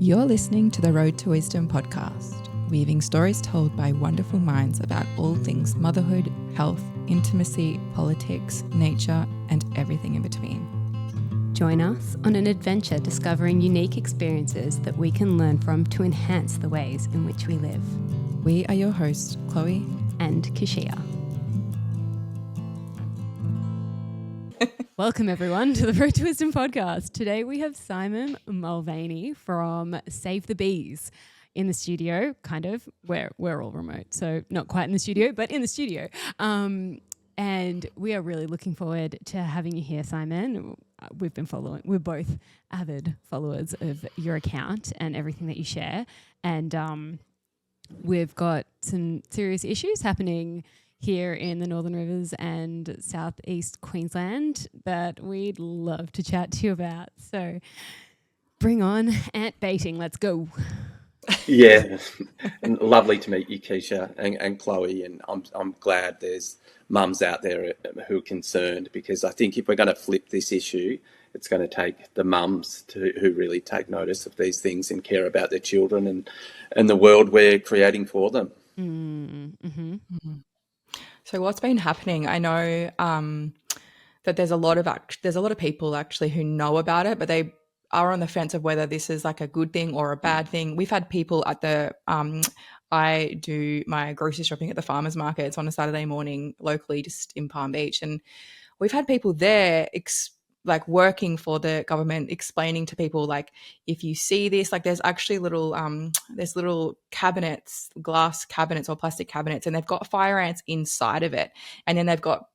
You're listening to the Road to Wisdom podcast, weaving stories told by wonderful minds about all things motherhood, health, intimacy, politics, nature, and everything in between. Join us on an adventure discovering unique experiences that we can learn from to enhance the ways in which we live. We are your hosts, Chloe and Keshia. Welcome everyone to the Road to Wisdom podcast. Today we have Simon Mulvany from Save the Bees in the studio, kind of. We're all remote, so not quite in the studio, but in the studio. And we are really looking forward to having you here, Simon. We're both avid followers of your account and everything that you share. And we've got some serious issues happening here in the Northern Rivers and southeast Queensland that we'd love to chat to you about. So bring on ant baiting. Let's go. Yeah, lovely to meet you, Keshia and Chloe, and I'm glad there's mums out there who are concerned, because I think if we're going to flip this issue, it's going to take the mums who really take notice of these things and care about their children and the world we're creating for them. Mm-hmm. Mm-hmm. So what's been happening? I know that there's a lot of people actually who know about it, but they are on the fence of whether this is like a good thing or a bad thing. We've had people at the I do my grocery shopping at the farmers markets on a Saturday morning locally, just in Palm Beach, and we've had people there working for the government, explaining to people, like, if you see this, like, there's actually little cabinets, glass cabinets or plastic cabinets, and they've got fire ants inside of it, and then they've got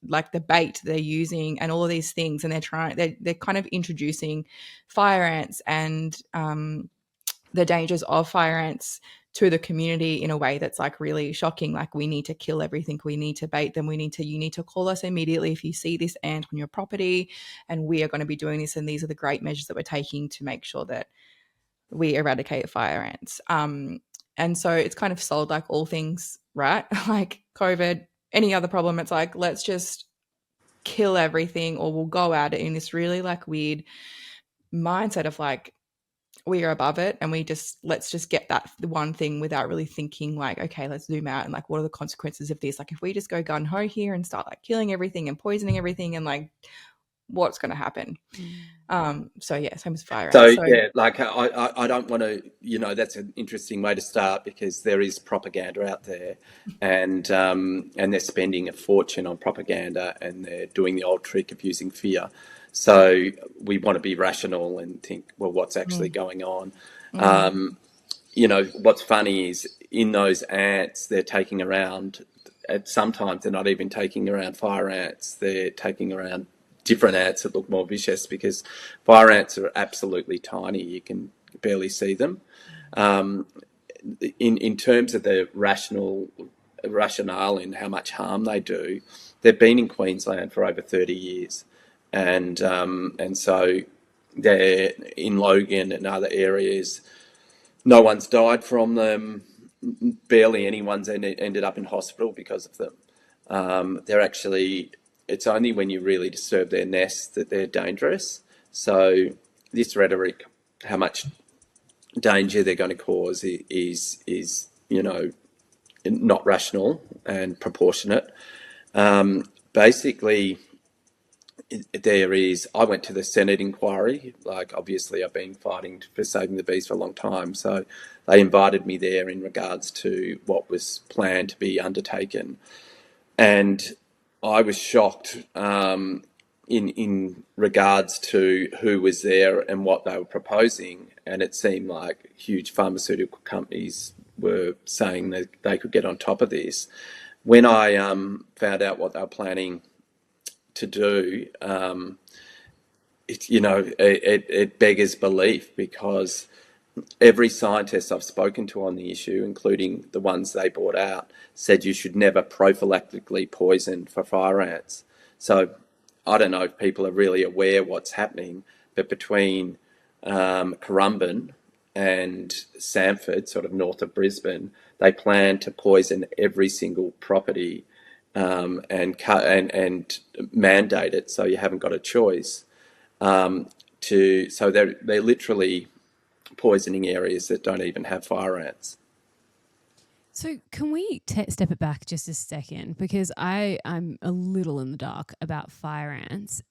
like the bait they're using and all of these things, and they're kind of introducing fire ants and the dangers of fire ants to the community in a way that's like really shocking. Like, we need to kill everything, we need to bait them, you need to call us immediately if you see this ant on your property, and we are going to be doing this, and these are the great measures that we're taking to make sure that we eradicate fire ants. And so it's kind of sold like all things, right? Like COVID, any other problem, it's like, let's just kill everything, or we'll go at it in this really like weird mindset of like, we are above it, and let's just get that one thing without really thinking like, okay, let's zoom out and like, what are the consequences of this? Like, if we just go gun ho here and start like killing everything and poisoning everything, and like, what's going to happen? So yeah, same as fire. So yeah, like I don't want to, that's an interesting way to start, because there is propaganda out there, and they're spending a fortune on propaganda, and they're doing the old trick of using fear. So we want to be rational and think, well, what's actually going on? What's funny is, in those ants, they're taking around, sometimes they're not even taking around fire ants, they're taking around different ants that look more vicious, because fire ants are absolutely tiny. You can barely see them. In terms of the rationale in how much harm they do, they've been in Queensland for over 30 years. And so they're in Logan and other areas. No one's died from them. Barely anyone's ended up in hospital because of them. It's only when you really disturb their nests that they're dangerous. So this rhetoric, how much danger they're going to cause, is not rational and proportionate. Basically, I went to the Senate inquiry. Like, obviously I've been fighting for saving the bees for a long time, so they invited me there in regards to what was planned to be undertaken, and I was shocked in regards to who was there and what they were proposing, and it seemed like huge pharmaceutical companies were saying that they could get on top of this. When I found out what they were planning to do, it beggars belief, because every scientist I've spoken to on the issue, including the ones they brought out, said you should never prophylactically poison for fire ants. So I don't know if people are really aware what's happening, but between Currumbin and Samford, sort of north of Brisbane, they plan to poison every single property and mandate it, so you haven't got a choice. So they're literally poisoning areas that don't even have fire ants. So can we step it back just a second? Because I'm a little in the dark about fire ants.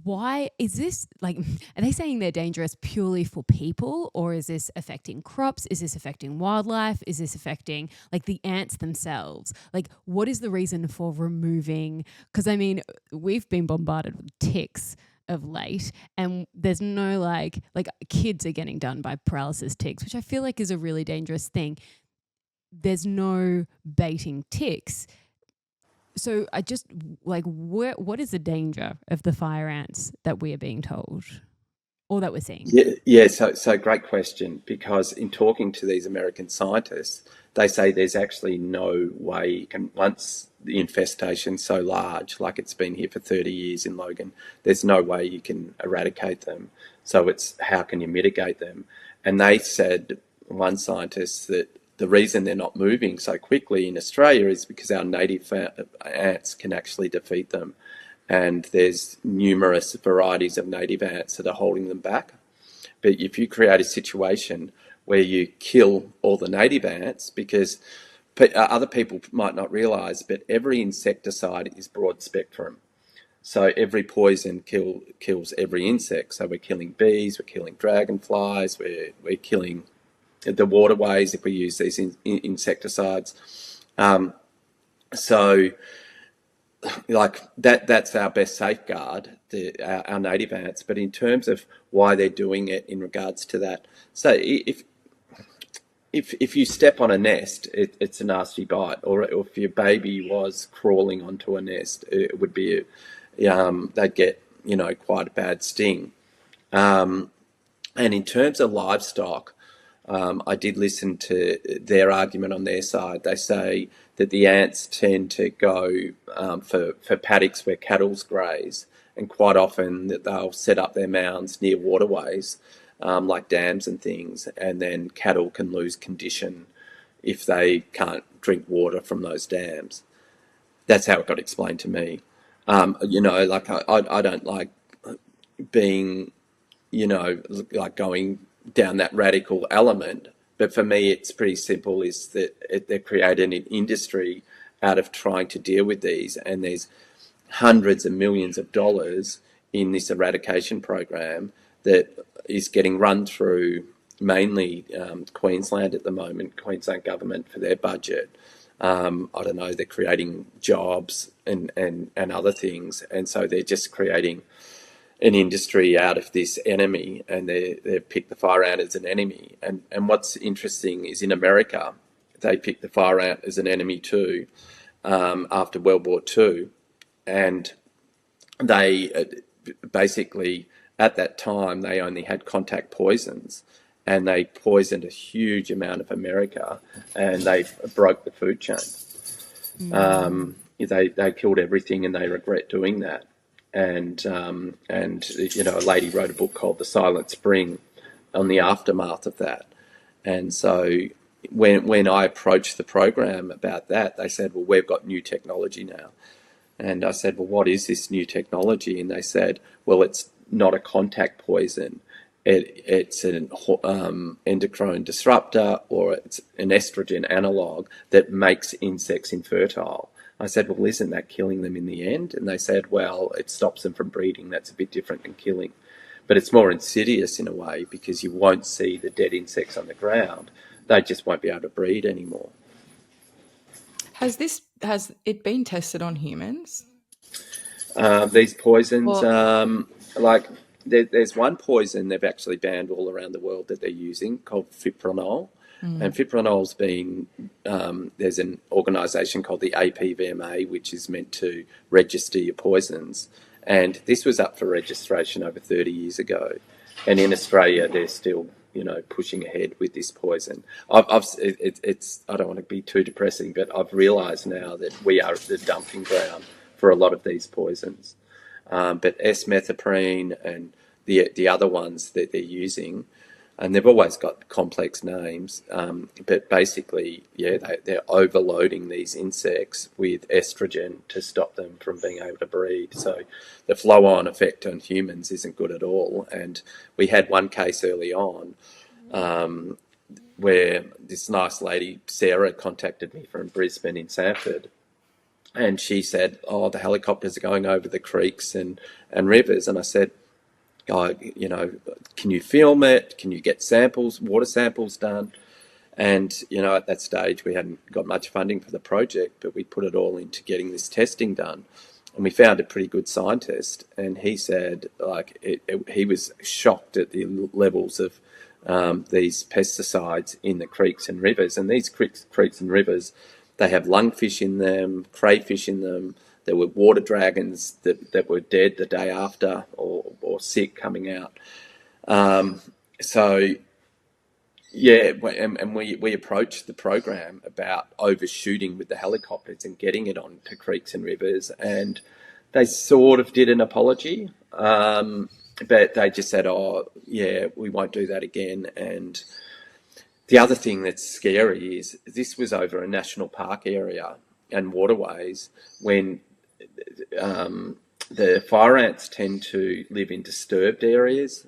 Why is this like, are they saying they're dangerous purely for people, or is this affecting crops? Is this affecting wildlife? Is this affecting like the ants themselves? Like, what is the reason for removing? Because I mean, we've been bombarded with ticks of late, and there's no like kids are getting done by paralysis ticks, which I feel like is a really dangerous thing. There's no baiting ticks. So I just like, what is the danger of the fire ants that we are being told or that we're seeing? Yeah. So great question, because in talking to these American scientists, they say there's actually no way you can, once the infestation's so large, like it's been here for 30 years in Logan, there's no way you can eradicate them. So it's how can you mitigate them? And they said, one scientist, that the reason they're not moving so quickly in Australia is because our native ants can actually defeat them. And there's numerous varieties of native ants that are holding them back. But if you create a situation where you kill all the native ants, because other people might not realise, but every insecticide is broad spectrum. So every poison kills every insect. So we're killing bees, we're killing dragonflies, we're killing the waterways if we use these insecticides. So like that's our best safeguard, our native ants. But in terms of why they're doing it in regards to that, so if you step on a nest, it's a nasty bite, or if your baby was crawling onto a nest, it would be they'd get quite a bad sting. And in terms of livestock, I did listen to their argument on their side. They say that the ants tend to go for paddocks where cattle's graze, and quite often that they'll set up their mounds near waterways, like dams and things, and then cattle can lose condition if they can't drink water from those dams. That's how it got explained to me. Like I don't like being, like going down that radical element, but for me it's pretty simple, is that they're creating an industry out of trying to deal with these, and there's hundreds of millions of dollars in this eradication program that is getting run through mainly Queensland at the moment, Queensland government, for their budget. I don't know, they're creating jobs and other things, and so they're just creating an industry out of this enemy, and they've picked the fire ant as an enemy. And what's interesting is in America, they picked the fire ant as an enemy too, after World War II. And they basically, at that time, they only had contact poisons, and they poisoned a huge amount of America, and they broke the food chain. They killed everything, and they regret doing that. And a lady wrote a book called The Silent Spring on the aftermath of that. And so when I approached the program about that, they said, well, we've got new technology now. And I said, well, what is this new technology? And they said, well, it's not a contact poison. It's an endocrine disruptor, or it's an estrogen analog that makes insects infertile. I said, well, isn't that killing them in the end? And they said, well, it stops them from breeding. That's a bit different than killing. But it's more insidious in a way, because you won't see the dead insects on the ground. They just won't be able to breed anymore. Has it been tested on humans? These poisons, there's one poison they've actually banned all around the world that they're using, called fipronil. And fipronil's been, there's an organisation called the APVMA, which is meant to register your poisons. And this was up for registration over 30 years ago. And in Australia, they're still, pushing ahead with this poison. I don't want to be too depressing, but I've realised now that we are the dumping ground for a lot of these poisons. But S-methoprene and the other ones that they're using, and they've always got complex names, but basically, they're overloading these insects with estrogen to stop them from being able to breed. So the flow-on effect on humans isn't good at all. And we had one case early on where this nice lady, Sarah, contacted me from Brisbane in Sanford. And she said, oh, the helicopters are going over the creeks and rivers. And I said, oh, can you film it? Can you get samples, water samples done? And, at that stage, we hadn't got much funding for the project, but we put it all into getting this testing done. And we found a pretty good scientist. And he said, he was shocked at the levels of these pesticides in the creeks and rivers. And these creeks and rivers, they have lungfish in them, crayfish in them. There were water dragons that were dead the day after or sick coming out. And we approached the program about overshooting with the helicopters and getting it onto creeks and rivers. And they sort of did an apology, but they just said, oh, yeah, we won't do that again. And the other thing that's scary is this was over a national park area and waterways when the fire ants tend to live in disturbed areas,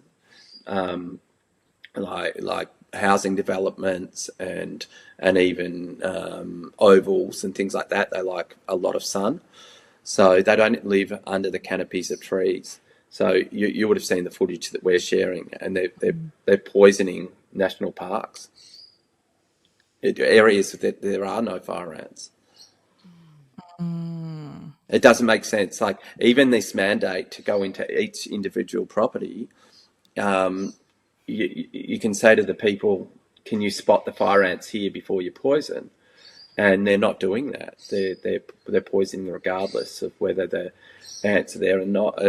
like housing developments and even ovals and things like that. They like a lot of sun, so they don't live under the canopies of trees. So you would have seen the footage that we're sharing, and they're poisoning national parks, areas that there are no fire ants. It doesn't make sense. Like even this mandate to go into each individual property, you can say to the people, can you spot the fire ants here before you poison? And they're not doing that. They're poisoning regardless of whether the ants are there or not.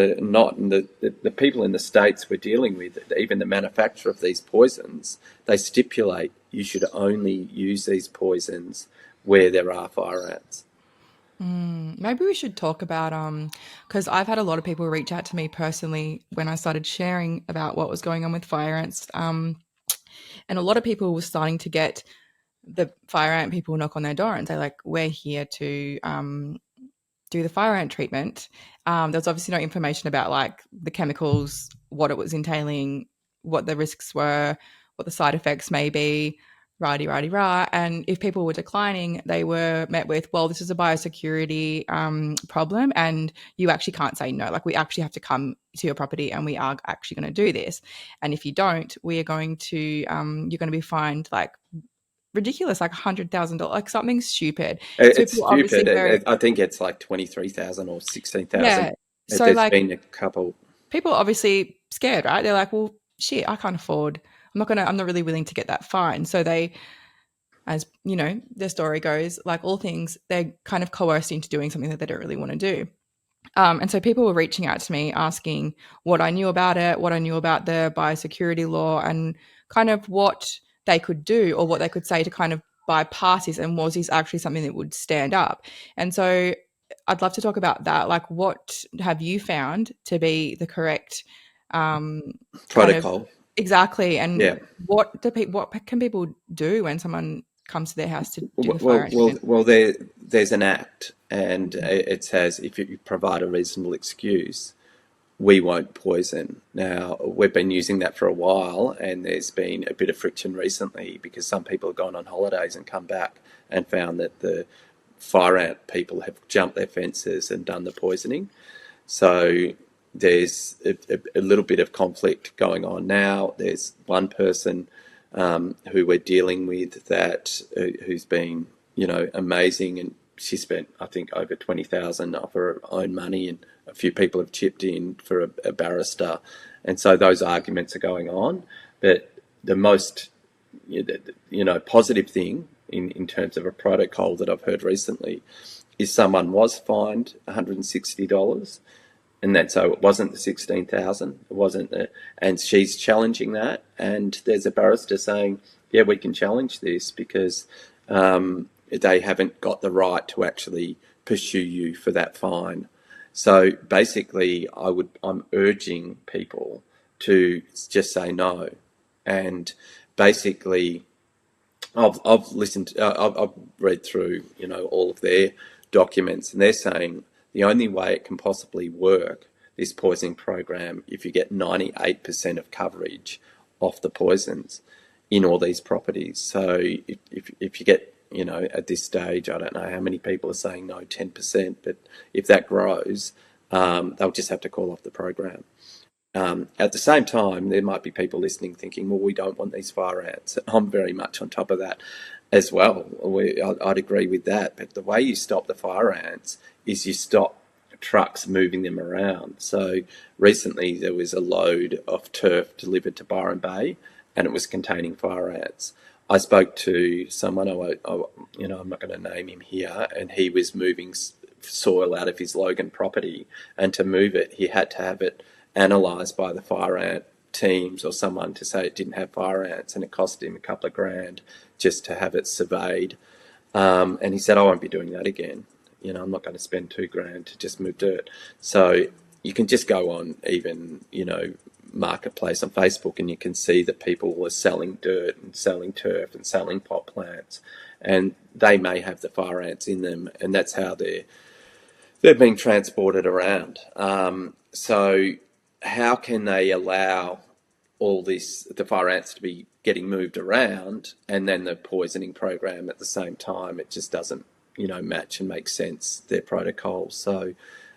And the people in the states we're dealing with, even the manufacturer of these poisons, they stipulate you should only use these poisons where there are fire ants. Maybe we should talk about because I've had a lot of people reach out to me personally when I started sharing about what was going on with fire ants, and a lot of people were starting to get the fire ant people knock on their door and say, like, we're here to do the fire ant treatment. There's obviously no information about like the chemicals, what it was entailing, what the risks were, what the side effects may be, rah. And if people were declining, they were met with, well, this is a biosecurity problem and you actually can't say no. Like we actually have to come to your property and we are actually going to do this. And if you don't, we are going to, you're going to be fined like ridiculous, like $100,000, like something stupid. It's stupid. I think it's like 23,000 or 16,000. Yeah. So there's like been a couple. People are obviously scared, right? They're like, well, shit, I can't afford. I'm not really willing to get that fine. So they, as you know, the story goes, like all things, they're kind of coerced into doing something that they don't really want to do. And so people were reaching out to me asking what I knew about it, what I knew about the biosecurity law, and kind of what they could do or what they could say to kind of bypass this, and was this actually something that would stand up. And so I'd love to talk about that. Like, what have you found to be the correct protocol? Exactly. And yeah. What can people do when someone comes to their house to do the fire ant? Well, there's an act, and it says if you provide a reasonable excuse, we won't poison. Now, we've been using that for a while, and there's been a bit of friction recently because some people have gone on holidays and come back and found that the fire ant people have jumped their fences and done the poisoning. So there's a little bit of conflict going on now. There's one person who we're dealing with that who's been, amazing, and she spent, I think, over 20,000 of her own money, and a few people have chipped in for a barrister, and so those arguments are going on. But the most, positive thing in terms of a protocol that I've heard recently is someone was fined $160. And that's so it wasn't the 16,000. It wasn't and she's challenging that. And there's a barrister saying, yeah, we can challenge this because they haven't got the right to actually pursue you for that fine. So basically, I'm urging people to just say no. And basically, I've read through, all of their documents, and they're saying the only way it can possibly work, this poisoning program, if you get 98% of coverage off the poisons, in all these properties. So if you get, at this stage, I don't know how many people are saying no, 10%, but if that grows, they'll just have to call off the program. At the same time, there might be people listening thinking, well, we don't want these fire ants. I'm very much on top of that as well. I'd agree with that. But the way you stop the fire ants is you stop trucks moving them around. So recently there was a load of turf delivered to Byron Bay, and it was containing fire ants. I spoke to someone, I'm not going to name him here, and he was moving soil out of his Logan property, and to move it, he had to have it analysed by the fire ant teams or someone to say it didn't have fire ants, and it cost him a couple of grand just to have it surveyed. And he said, I won't be doing that again. I'm not going to spend $2,000 to just move dirt. So you can just go on even, marketplace on Facebook, and you can see that people are selling dirt and selling turf and selling pot plants, and they may have the fire ants in them, and that's how they're being transported around. So how can they allow all the fire ants to be getting moved around and then the poisoning program at the same time? It just doesn't, match and make sense, their protocols. So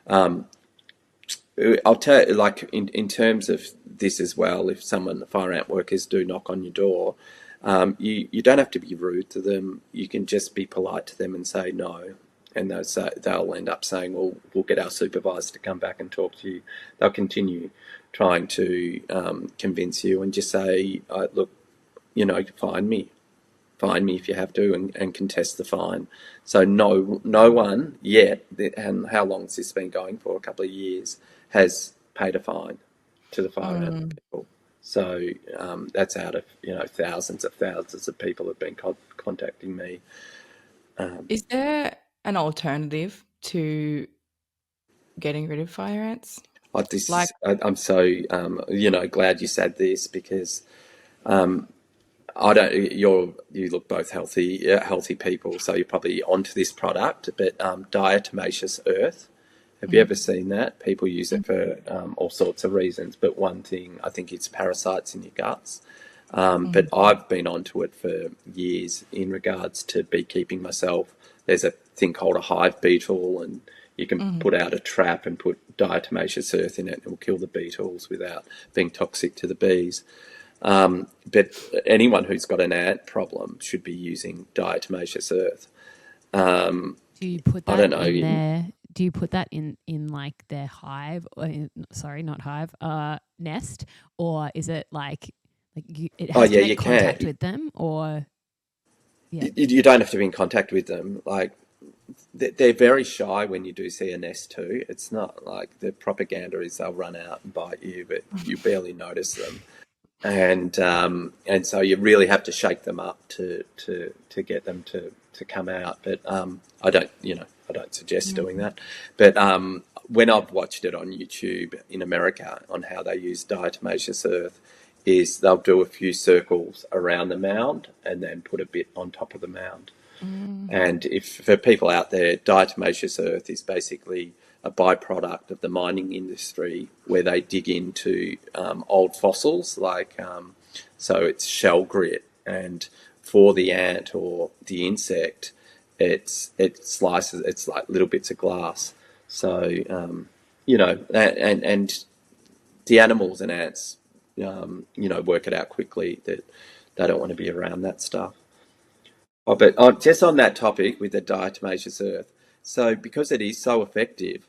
I'll tell you, like in terms of this as well, if the fire ant workers do knock on your door, you don't have to be rude to them. You can just be polite to them and say no. And they'll end up saying, well, we'll get our supervisor to come back and talk to you. They'll continue trying to convince you, and just say, look, fine me if you have to, and contest the fine. So no one yet, and how long has this been going for? A couple of years, has paid a fine to the fire ant people. So that's out of thousands of people have been contacting me. Is there an alternative to getting rid of fire ants? I'm so glad you said this, because you look both healthy people, so you're probably onto this product. But diatomaceous earth, have you ever seen that? People use it for all sorts of reasons, but one thing, I think it's parasites in your guts. But I've been onto it for years in regards to beekeeping myself. There's a thing called a hive beetle, and you can put out a trap and put diatomaceous earth in it, and it will kill the beetles without being toxic to the bees. But anyone who's got an ant problem should be using diatomaceous earth. Do you put that I don't know, in there? Do you put that in like their hive? Sorry, not hive. Nest, or is it like it has to make contact with them, or you don't have to be in contact with them. Like, they're very shy when you do see a nest too. It's not like the propaganda is they'll run out and bite you, but you barely notice them. And so you really have to shake them up to get them to come out. But I don't suggest doing that. But when I've watched it on YouTube in America on how they use diatomaceous earth, is they'll do a few circles around the mound and then put a bit on top of the mound. And if for people out there, diatomaceous earth is basically a byproduct of the mining industry, where they dig into old fossils, so it's shell grit, and for the ant or the insect, it slices, it's like little bits of glass. So and the animals and ants work it out quickly that they don't want to be around that stuff. But just on that topic with the diatomaceous earth, so because it is so effective,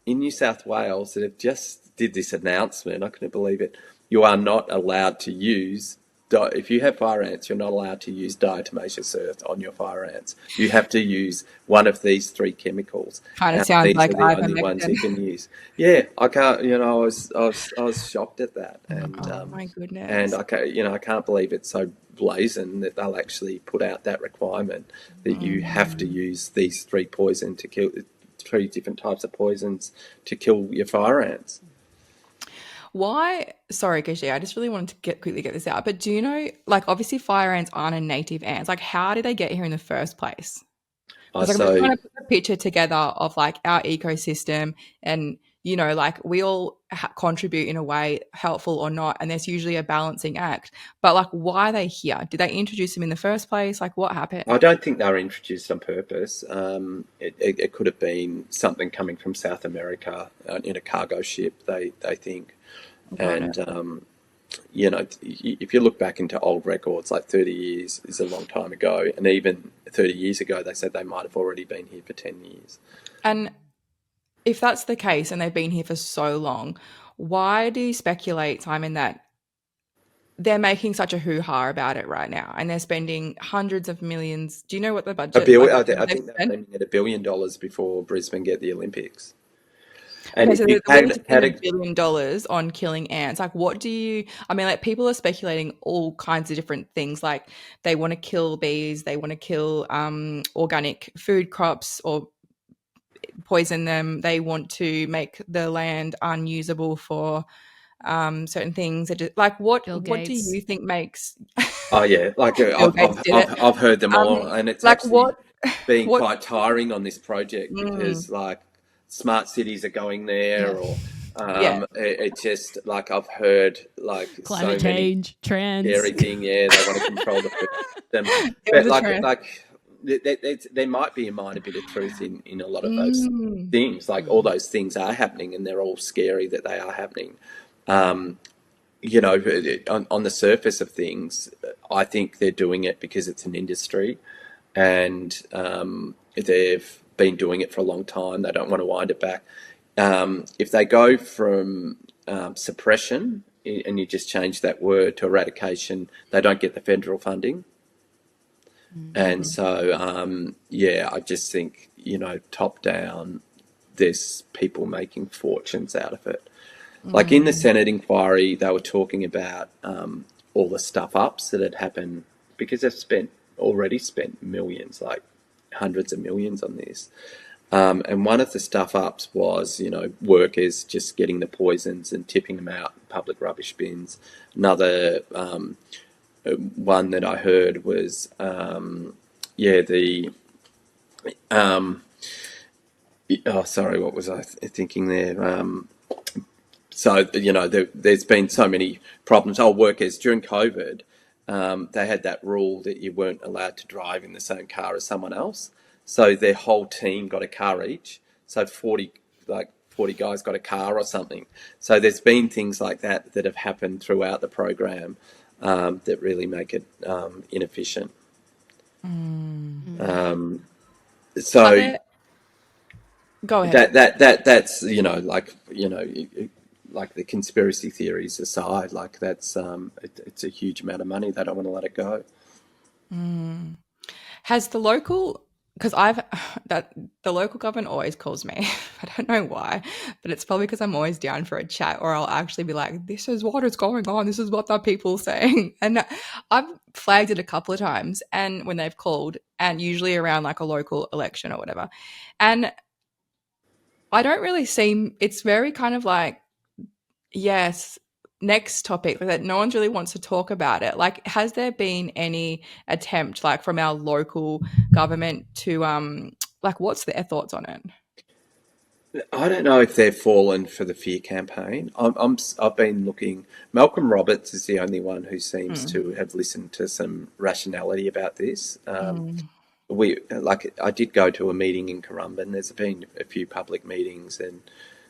in New South Wales, they've just did this announcement. I couldn't believe it. You are not allowed to use, if you have fire ants, you're not allowed to use diatomaceous earth on your fire ants. You have to use one of these 3 chemicals. Kind of sounds like these are the only ones you can use. Yeah, I can't. I was shocked at that, and my goodness. And I can't believe it's so blazing that they'll actually put out that requirement that you have to use these 3 poison to kill. 3 different types of poisons to kill your fire ants. Why? Sorry, Keshia, I just really wanted to quickly get this out. But do you know, obviously fire ants aren't a native ants. How did they get here in the first place? I'm trying to put a picture together of our ecosystem, and like we all contribute in a way, helpful or not, and there's usually a balancing act. But like, why are they here? Did they introduce them in the first place? Like, what happened? I don't think they were introduced on purpose. It could have been something coming from South America in a cargo ship, they think. And, if you look back into old records, like 30 years is a long time ago. And even 30 years ago, they said they might have already been here for 10 years. And if that's the case and they've been here for so long, why do you speculate, Simon, that they're making such a hoo-ha about it right now and they're spending hundreds of millions? Do you know what the budget I like, think they're spending at $1 billion before Brisbane get the Olympics. And so they're willing to spend $1 billion on killing ants. Like, like people are speculating all kinds of different things. Like they want to kill bees, they want to kill organic food crops or poison them. They want to make the land unusable for certain things. Like, what do you think makes? Oh yeah, like I've heard them all, and it's like actually been quite tiring on this project because like smart cities are going there, or it just like I've heard like climate change trends, everything. Yeah, they want to control the system, but there might be a minor bit of truth in a lot of those things. Like all those things are happening, and they're all scary that they are happening. On the surface of things, I think they're doing it because it's an industry, and they've been doing it for a long time. They don't want to wind it back. If they go from suppression, and you just change that word to eradication, they don't get the federal funding. And so, I just think, top down, there's people making fortunes out of it. Like in the Senate inquiry, they were talking about all the stuff-ups that had happened because they've already spent millions, like hundreds of millions on this. And one of the stuff-ups was, workers just getting the poisons and tipping them out in public rubbish bins. Another one that I heard was, what was I thinking there? So, there's been so many problems. Workers during COVID, they had that rule that you weren't allowed to drive in the same car as someone else. So their whole team got a car each. So 40 guys got a car or something. So there's been things like that have happened throughout the program that really make it inefficient. Go ahead. That's like the conspiracy theories aside, like that's it's a huge amount of money. They don't want to let it go. Has the local, because the local government always calls me. I don't know why, but it's probably because I'm always down for a chat, or I'll actually be like, this is what is going on. This is what the people are saying. And I've flagged it a couple of times, and when they've called, and usually around like a local election or whatever. And I don't really it's very kind of like, yes, next topic, that no one really wants to talk about it. Like, has there been any attempt, like from our local government to what's their thoughts on it? I don't know if they've fallen for the fear campaign. I've been looking. Malcolm Roberts is the only one who seems to have listened to some rationality about this. I did go to a meeting in Currumbin. There's been a few public meetings, and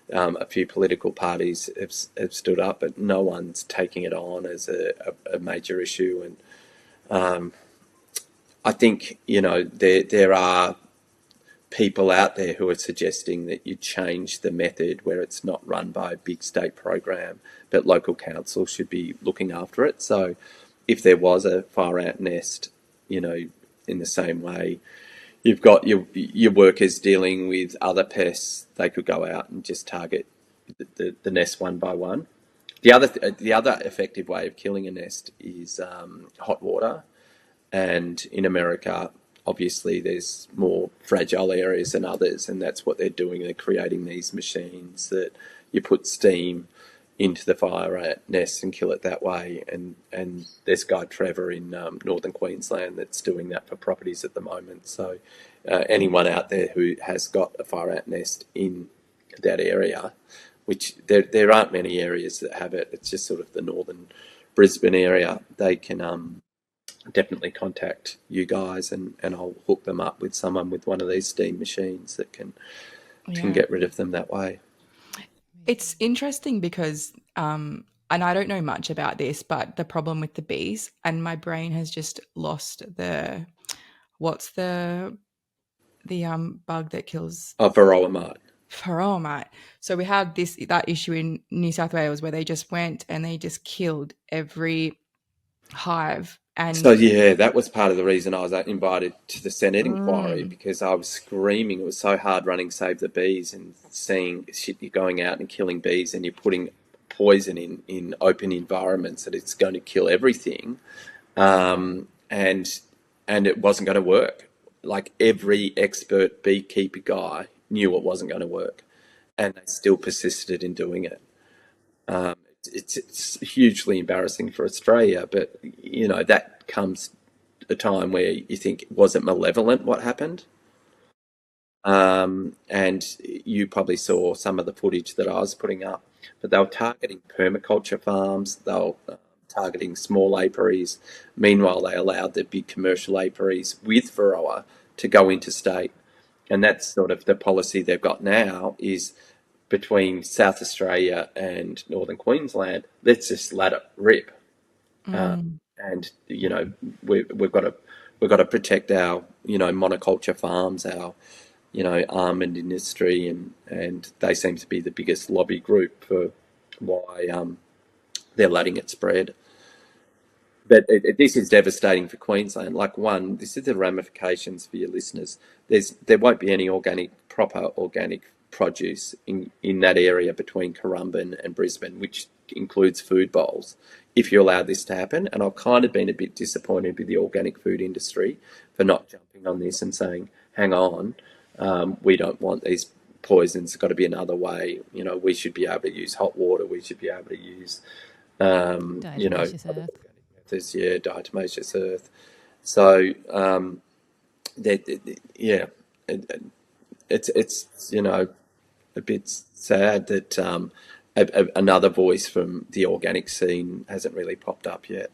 a few political parties have stood up, but no one's taking it on as a major issue. And I think there are people out there who are suggesting that you change the method where it's not run by a big state program, but local council should be looking after it. So if there was a fire ant nest, in the same way, you've got your workers dealing with other pests, they could go out and just target the nest one by one. The other effective way of killing a nest is hot water. And in America, obviously, there's more fragile areas than others, and that's what they're doing. They're creating these machines that you put steam into the fire ant nest and kill it that way. And there's Guy Trevor in northern Queensland that's doing that for properties at the moment. So anyone out there who has got a fire ant nest in that area, which there aren't many areas that have it. It's just sort of the northern Brisbane area. They can definitely contact you guys, and I'll hook them up with someone with one of these steam machines that can get rid of them that way. It's interesting because, and I don't know much about this, but the problem with the bees, and my brain has just lost what's the bug that kills Varroa mite. Varroa mite. So we had that issue in New South Wales where they just went and they just killed every hive. And so yeah, that was part of the reason I was invited to the Senate inquiry, because I was screaming. It was so hard running Save the Bees and seeing shit, you're going out and killing bees and you're putting poison in open environments that it's going to kill everything, and it wasn't going to work. Like every expert beekeeper guy knew it wasn't going to work, and they still persisted in doing it. It's hugely embarrassing for Australia, but that comes a time where you think, was it malevolent what happened? And you probably saw some of the footage that I was putting up, but they were targeting permaculture farms. They were targeting small apiaries. Meanwhile, they allowed the big commercial apiaries with Varroa to go interstate. And that's sort of the policy they've got now, is between South Australia and Northern Queensland, let's just let it rip. And we've got to protect our monoculture farms, our almond industry, and they seem to be the biggest lobby group for why they're letting it spread. But this is devastating for Queensland. This is the ramifications for your listeners. There won't be any proper organic produce in that area between Currumbin and Brisbane, which includes food bowls, if you allow this to happen. And I've kind of been a bit disappointed with the organic food industry for not jumping on this and saying, hang on, we don't want these poisons. It's got to be another way. We should be able to use hot water. We should be able to use, Diatomaceous earth. Diatomaceous earth. So, it's a bit sad that another voice from the organic scene hasn't really popped up yet.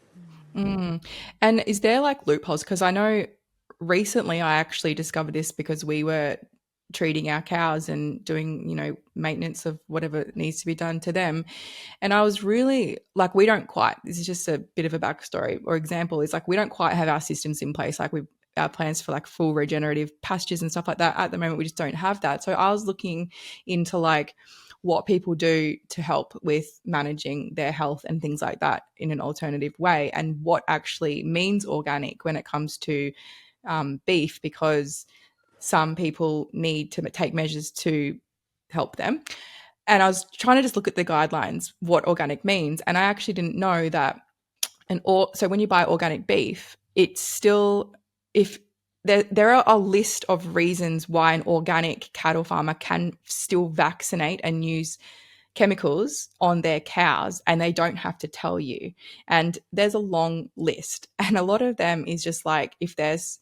And is there loopholes? Because I know recently I actually discovered this because we were treating our cows and doing, maintenance of whatever needs to be done to them. And I was really we don't quite, this is just a bit of a backstory or example, is we don't quite have our systems in place. Our plans for full regenerative pastures and stuff like that. At the moment, we just don't have that. So I was looking into what people do to help with managing their health and things like that in an alternative way, and what actually means organic when it comes to beef, because some people need to take measures to help them. And I was trying to just look at the guidelines, what organic means. And I actually didn't know that. So when you buy organic beef, it's still, if there are a list of reasons why an organic cattle farmer can still vaccinate and use chemicals on their cows, and they don't have to tell you. And there's a long list, and a lot of them is just if there's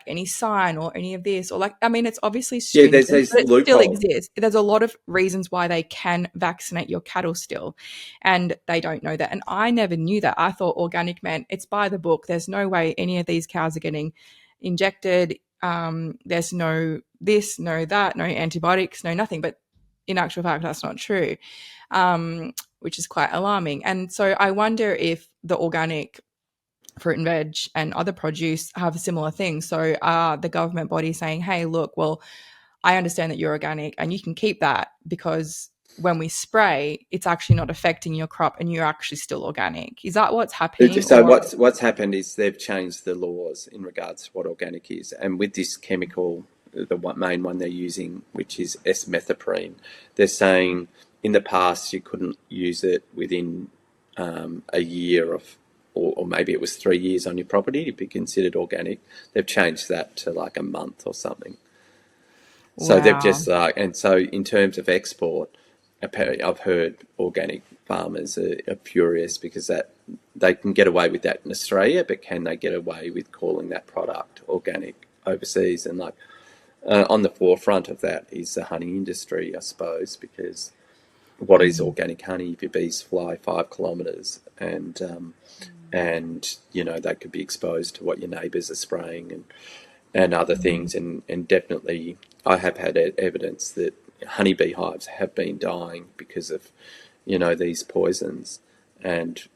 any sign or any of this, or it's obviously stringent, there's but it loopholes. still exists. There's a lot of reasons why they can vaccinate your cattle still, and they don't know that. And I never knew that. I thought organic meant it's by the book. There's no way any of these cows are getting injected. There's no this, no that, no antibiotics, no nothing. But in actual fact, that's not true, which is quite alarming. And so I wonder if the organic fruit and veg and other produce have a similar thing. So the government body saying, hey, look, well, I understand that you're organic and you can keep that, because when we spray, it's actually not affecting your crop and you're actually still organic. Is that what's happening? So what's happened is they've changed the laws in regards to what organic is. And with this chemical, the main one they're using, which is S-methoprene, they're saying in the past you couldn't use it within a year of, or maybe it was 3 years on your property to be considered organic. They've changed that to a month or something. Wow. So they've just and so in terms of export, apparently I've heard organic farmers are furious because that they can get away with that in Australia, but can they get away with calling that product organic overseas? And On the forefront of that is the honey industry, I suppose, because what is organic honey if your bees fly 5 kilometres and they could be exposed to what your neighbours are spraying and other things, and definitely I have had evidence that honeybee hives have been dying because of these poisons, and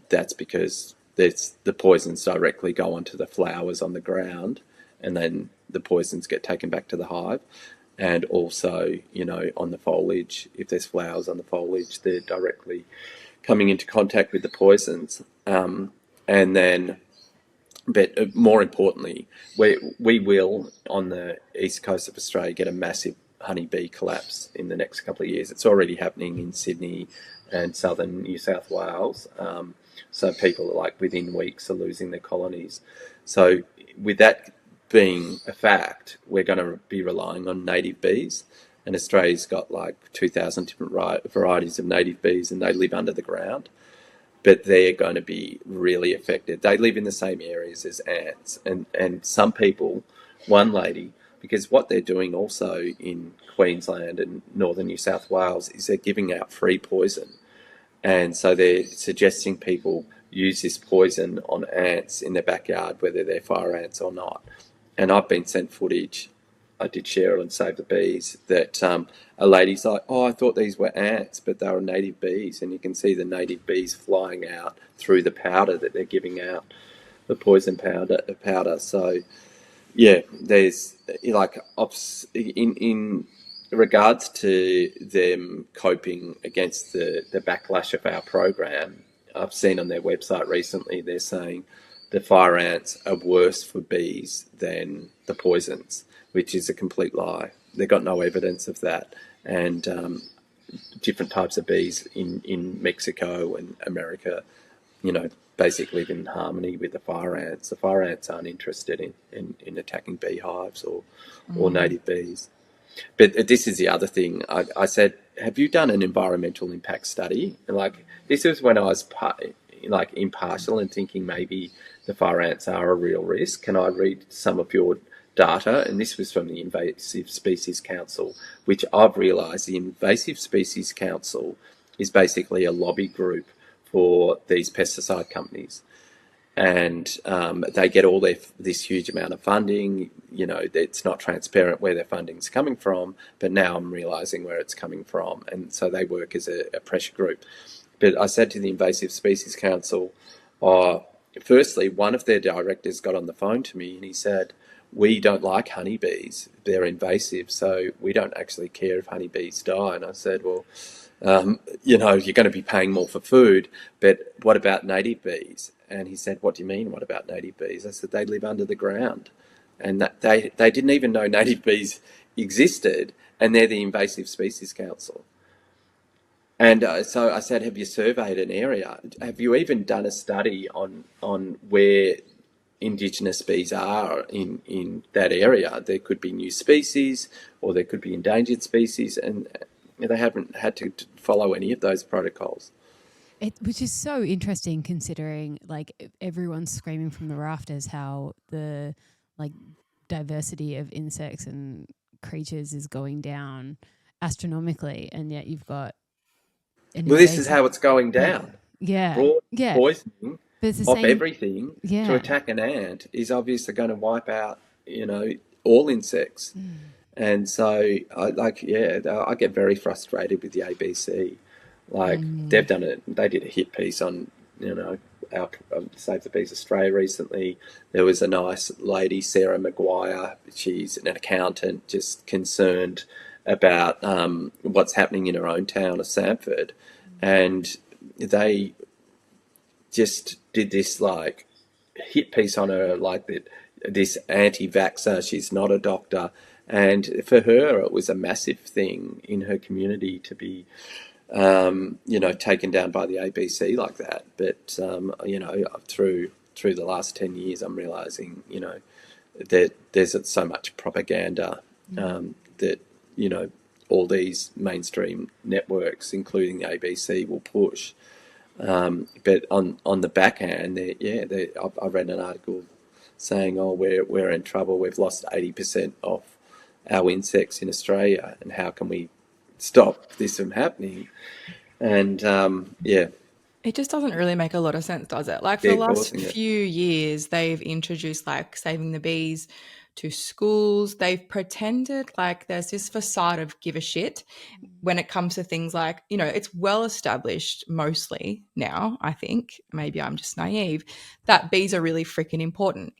that's because the poisons directly go onto the flowers on the ground, and then the poisons get taken back to the hive. And also, on the foliage, if there's flowers on the foliage, they're directly coming into contact with the poisons. But more importantly, we will, on the east coast of Australia, get a massive honeybee collapse in the next couple of years. It's already happening in Sydney and southern New South Wales. So people within weeks are losing their colonies. So with that being a fact, we're going to be relying on native bees. And Australia's got 2,000 different varieties of native bees, and they live under the ground. But they're going to be really affected. They live in the same areas as ants. And some people, one lady, because what they're doing also in Queensland and northern New South Wales is they're giving out free poison. And so they're suggesting people use this poison on ants in their backyard, whether they're fire ants or not. And I've been sent footage, I did share it on Save the Bees, that a lady's like, oh, I thought these were ants, but they were native bees. And you can see the native bees flying out through the powder that they're giving out, the poison powder. So, yeah, there's, in regards to them coping against the backlash of our program, I've seen on their website recently, they're saying the fire ants are worse for bees than the poisons, which is a complete lie. They've got no evidence of that. And different types of bees in Mexico and America, basically live in harmony with the fire ants. The fire ants aren't interested in attacking beehives or native bees. But this is the other thing. I said, have you done an environmental impact study? And this was when I was impartial and thinking maybe the fire ants are a real risk. Can I read some of your data? And this was from the Invasive Species Council, which I've realised the Invasive Species Council is basically a lobby group for these pesticide companies. And they get all this huge amount of funding. It's not transparent where their funding's coming from, but now I'm realising where it's coming from. And so they work as a pressure group. But I said to the Invasive Species Council, firstly, one of their directors got on the phone to me and he said, we don't like honeybees. They're invasive, so we don't actually care if honeybees die. And I said, well, you're going to be paying more for food, but what about native bees? And he said, what do you mean, what about native bees? I said, they live under the ground. And that they didn't even know native bees existed, and they're the Invasive Species Council. And so I said, have you surveyed an area? Have you even done a study on where Indigenous bees are in that area? There could be new species or there could be endangered species, and they haven't had to follow any of those protocols. Which is so interesting considering everyone's screaming from the rafters how the diversity of insects and creatures is going down astronomically, and yet you've got this is how it's going down. Yeah. Broad yeah. poisoning of everything to attack an ant is obviously going to wipe out, all insects. And so I get very frustrated with the ABC. They've done it. They did a hit piece on, our Save the Bees Australia recently. There was a nice lady, Sarah Maguire. She's an accountant, just concerned about what's happening in her own town of Sanford, and they just did this hit piece on her, this anti-vaxxer. She's not a doctor, and for her it was a massive thing in her community to be taken down by the ABC like that. But through the last 10 years, I'm realising that there's so much propaganda that all these mainstream networks, including the ABC, will push. But on the backhand, I read an article saying, "Oh, we're in trouble. We've lost 80% of our insects in Australia, and how can we stop this from happening?" And yeah, It just doesn't really make a lot of sense, does it? Like for the they're last causing it. few years, they've introduced like saving the bees to schools. They've pretended like there's this facade of give a shit when it comes to things like, you know, it's well established mostly now, I think, maybe I'm just naive, that bees are really freaking important.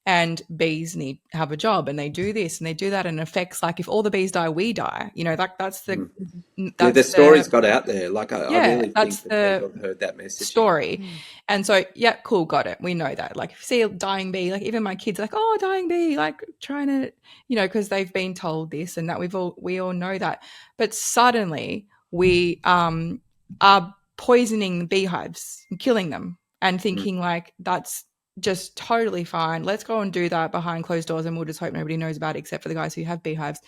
And bees need have a job, and they do this and they do that, and it affects, like, if all the bees die, we die, you know, like that's the The that's stories the got out there. Like I yeah, really that's think that the people have heard that messaging. story. And so, yeah, cool, got it. We know that. Like, if you see a dying bee, like even my kids are like, oh, dying bee, like trying to, you know, because they've been told this and that. We all know that. But suddenly we are poisoning beehives and killing them and thinking like that's just totally fine. Let's go and do that behind closed doors, and we'll just hope nobody knows about it except for the guys who have beehives.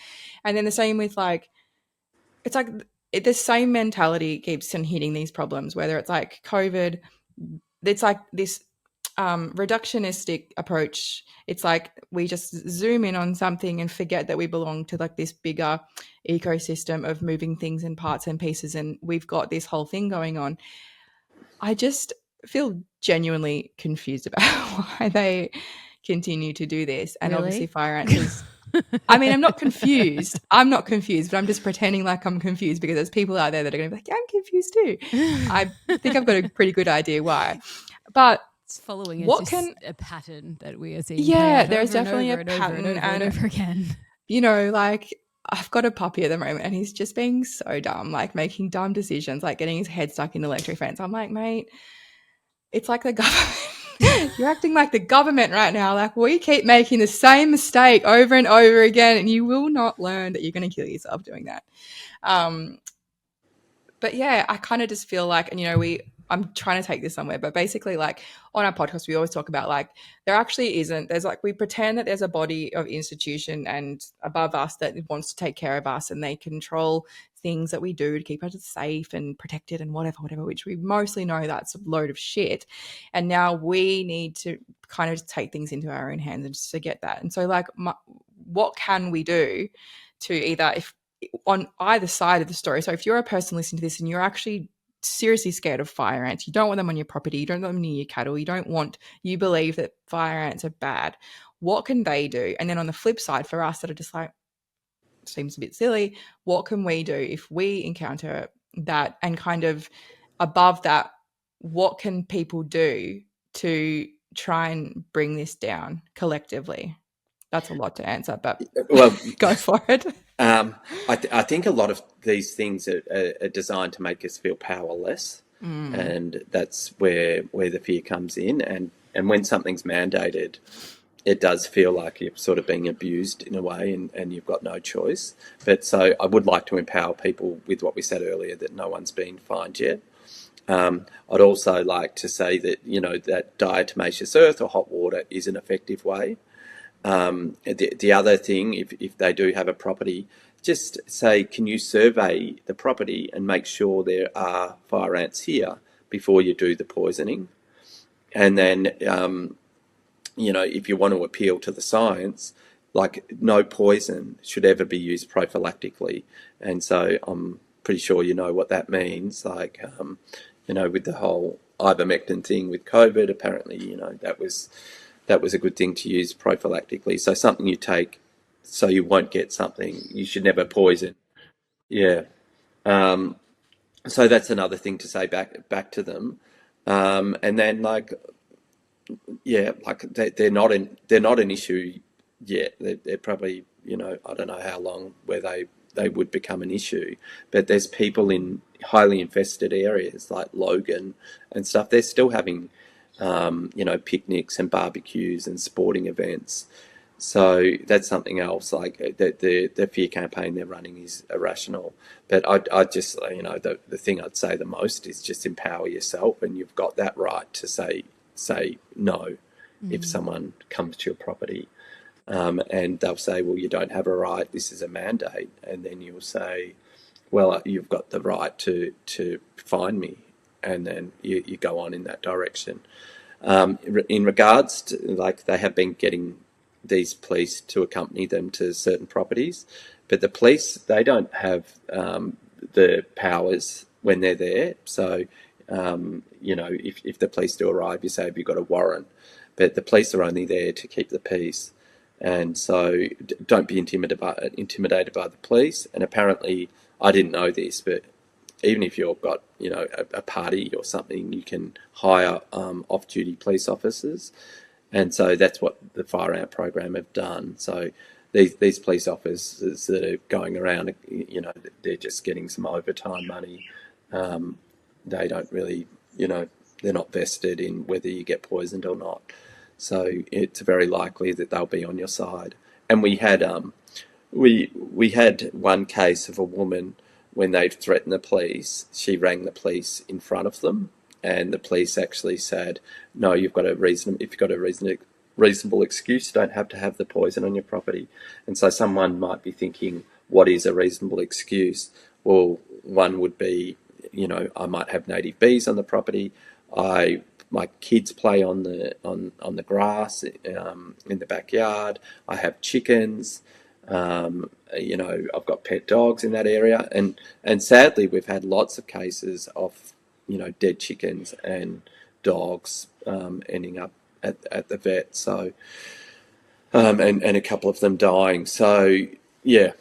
And then the same with like, it's like the same mentality keeps on hitting these problems, whether it's like COVID. It's like this reductionistic approach. It's like we just zoom in on something and forget that we belong to like this bigger ecosystem of moving things in parts and pieces, and we've got this whole thing going on. I just feel genuinely confused about why they continue to do this. And obviously Really? fire ants is, I mean, I'm not confused. I'm not confused, but I'm just pretending like I'm confused because there's people out there that are going to be like, yeah, I'm confused too. I think I've got a pretty good idea why. But It's following what can, a pattern that we are seeing play yeah, out there's over and definitely over a and over and pattern. over and And, over again. you know, like I've got a puppy at the moment and he's just being so dumb, like making dumb decisions, like getting his head stuck in the electric fence. I'm like, mate, it's like the government. You're acting like the government right now. Like we keep making the same mistake over and over again, and you will not learn that you're going to kill yourself doing that. Um, but yeah, I kind of just feel like, and you know, I'm trying to take this somewhere, but basically, like on our podcast, we always talk about like there actually isn't. There's like we pretend that there's a body of institution and above us that wants to take care of us, and they control things that we do to keep us safe and protected and whatever, which we mostly know that's a load of shit. And now we need to kind of take things into our own hands and just forget that. And so, like, what can we do to either, if on either side of the story. So if you're a person listening to this and you're actually seriously scared of fire ants, you don't want them on your property, you don't want them near your cattle, you believe that fire ants are bad, what can they do? And then on the flip side, for us that are just like, seems a bit silly, what can we do if we encounter that? And kind of above that, what can people do to try and bring this down collectively? That's a lot to answer, but Well, go for it. I think a lot of these things are designed to make us feel powerless, and that's where the fear comes in. And when something's mandated, it does feel like you're sort of being abused in a way, and you've got no choice. But so I would like to empower people with what we said earlier, that no one's been fined yet. I'd also like to say that, you know, that diatomaceous earth or hot water is an effective way. The other thing, if they do have a property, just say, can you survey the property and make sure there are fire ants here before you do the poisoning? And then, you know, if you want to appeal to the science, like no poison should ever be used prophylactically. And so I'm pretty sure you know what that means. Like, you know, with the whole ivermectin thing with COVID, apparently, you know, that was a good thing to use prophylactically. So something you take so you won't get something, you should never poison. Yeah. So that's another thing to say back to them. And then like, yeah, like they're not an issue yet. They're probably, you know, I don't know how long where they would become an issue. But there's people in highly infested areas like Logan and stuff. They're still having you know, picnics and barbecues and sporting events. So that's something else. Like the fear campaign they're running is irrational. But I just, you know, the thing I'd say the most is just empower yourself, and you've got that right to say no if someone comes to your property. And they'll say, well, you don't have a right, this is a mandate. And then you'll say, well, you've got the right to find me. And then you go on in that direction. In regards to, like, they have been getting these police to accompany them to certain properties, but the police, they don't have the powers when they're there. So, if the police do arrive, you say, have you got a warrant? But the police are only there to keep the peace. And so don't be intimidated by the police. And apparently, I didn't know this, but even if you've got, a party or something, you can hire off-duty police officers. And so that's what the Fire Ant program have done. So these police officers that are going around, they're just getting some overtime money. They don't really, they're not vested in whether you get poisoned or not. So it's very likely that they'll be on your side. And we had we had one case of a woman, when they'd threatened the police, she rang the police in front of them, and the police actually said, "No, if you've got a reasonable excuse, you don't have to have the poison on your property." And so someone might be thinking, what is a reasonable excuse? Well, one would be, I might have native bees on the property. My kids play on the grass in the backyard. I have chickens. I've got pet dogs in that area, and sadly, we've had lots of cases of dead chickens and dogs ending up at the vet. So, and a couple of them dying. So, yeah,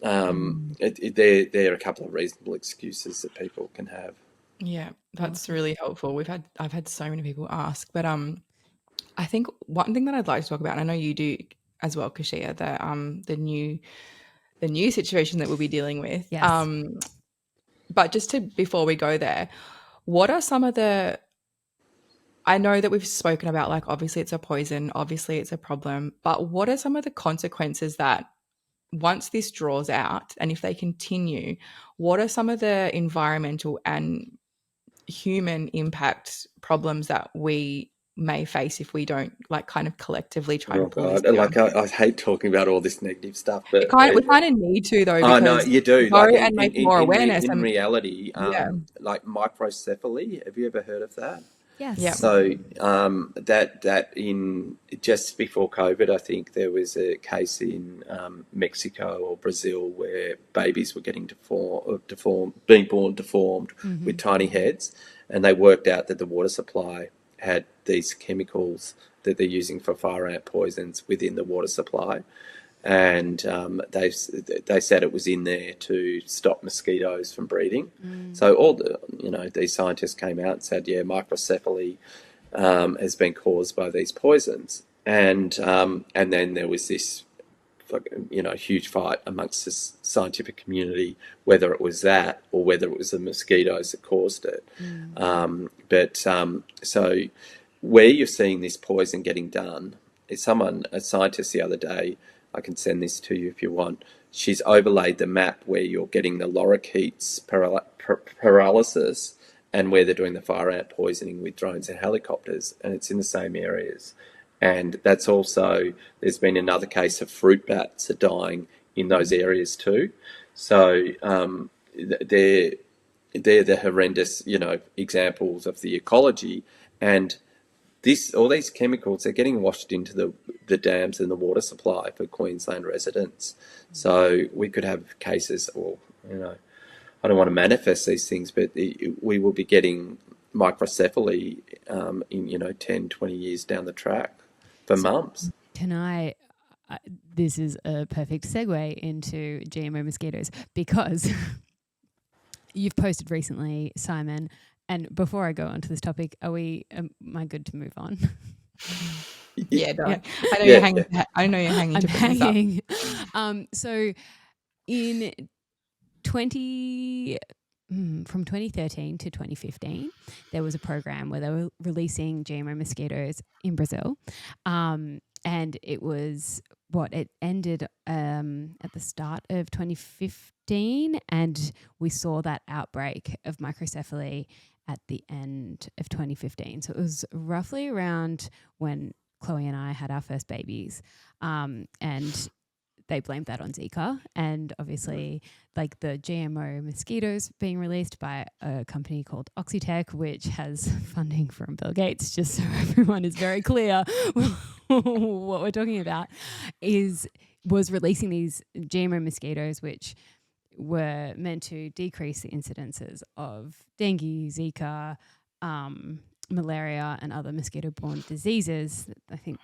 there are a couple of reasonable excuses that people can have. Yeah, that's really helpful. I've had so many people ask, but I think one thing that I'd like to talk about, and I know you do as well, Keshia, the new situation that we'll be dealing with. Yes. But before we go there, what are some of the? I know that we've spoken about, like, obviously it's a poison, obviously it's a problem, but what are some of the consequences that once this draws out, and if they continue, what are some of the environmental and human impact problems that we may face if we don't, like, kind of collectively try to pull this down? Like, I hate talking about all this negative stuff, but We kind of need to, though, oh no, because you do. go Like, and make more awareness. in reality, Yeah. like microcephaly. Have you ever heard of that? Yes. Yeah. So that in just before COVID, I think there was a case in Mexico or Brazil where babies were getting being born deformed with tiny heads, and they worked out that the water supply had these chemicals that they're using for fire ant poisons within the water supply. And they said it was in there to stop mosquitoes from breeding. So all these scientists came out and said, yeah, microcephaly has been caused by these poisons. And then there was this huge fight amongst the scientific community whether it was that or whether it was the mosquitoes that caused it. So where you're seeing this poison getting done is a scientist the other day, I can send this to you if you want, she's overlaid the map where you're getting the lorikeets paralysis and where they're doing the fire ant poisoning with drones and helicopters, and it's in the same areas. And that's also, there's been another case of fruit bats are dying in those areas too. So they're the horrendous, examples of the ecology. And all these chemicals, they're getting washed into the dams and the water supply for Queensland residents. So we could have cases, or, I don't want to manifest these things, but we will be getting microcephaly in 10, 20 years down the track for mums. This is a perfect segue into GMO mosquitoes, because you've posted recently, Simon, and before I go on to this topic, am I good to move on? Yeah, darling. Yeah. I know you're hanging. I know you're hanging. I'm hanging. So in from 2013 to 2015, there was a program where they were releasing GMO mosquitoes in Brazil, and it was it ended at the start of 2015, and we saw that outbreak of microcephaly at the end of 2015. So it was roughly around when Chloe and I had our first babies, and they blamed that on Zika, and obviously like the GMO mosquitoes being released by a company called Oxitec, which has funding from Bill Gates, just so everyone is very clear what we're talking about, was releasing these GMO mosquitoes, which were meant to decrease the incidences of dengue, Zika, malaria, and other mosquito-borne diseases. I think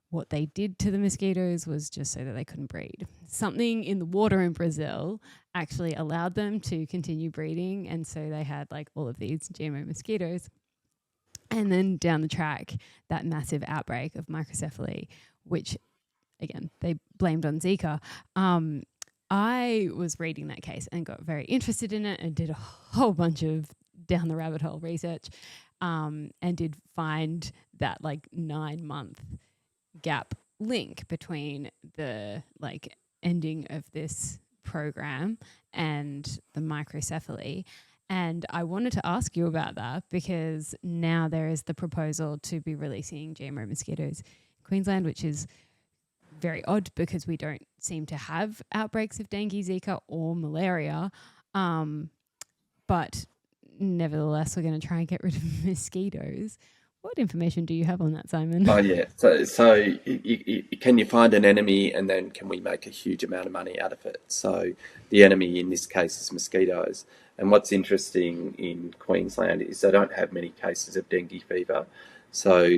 what they did to the mosquitoes was just so that they couldn't breed. Something in the water in Brazil actually allowed them to continue breeding, and so they had like all of these GMO mosquitoes. And then down the track, that massive outbreak of microcephaly, which again they blamed on Zika. I was reading that case and got very interested in it and did a whole bunch of down the rabbit hole research, and did find that like 9-month gap link between the like ending of this program and the microcephaly. And I wanted to ask you about that because now there is the proposal to be releasing GMO mosquitoes in Queensland, which is very odd because we don't seem to have outbreaks of dengue, Zika, or malaria. But nevertheless, we're going to try and get rid of mosquitoes. What information do you have on that, Simon? Oh yeah. Can you find an enemy, and then can we make a huge amount of money out of it? So the enemy in this case is mosquitoes. And what's interesting in Queensland is they don't have many cases of dengue fever. So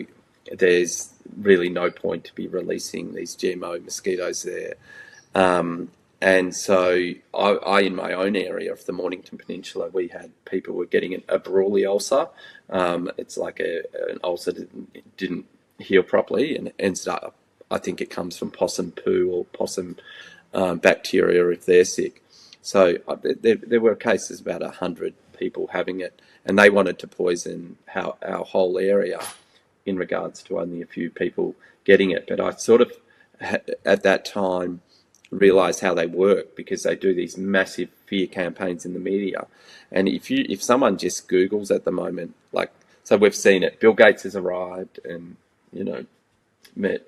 there's really no point to be releasing these GMO mosquitoes there. And so I, in my own area of the Mornington Peninsula, we had people were getting a Buruli ulcer. It's like an ulcer that didn't heal properly, and it ends up, I think it comes from possum poo or possum bacteria if they're sick. So there were cases, about 100 people having it, and they wanted to poison our whole area in regards to only a few people getting it. But I sort of, at that time, realised how they work, because they do these massive fear campaigns in the media. And if someone just Googles at the moment, like, so we've seen it, Bill Gates has arrived and, met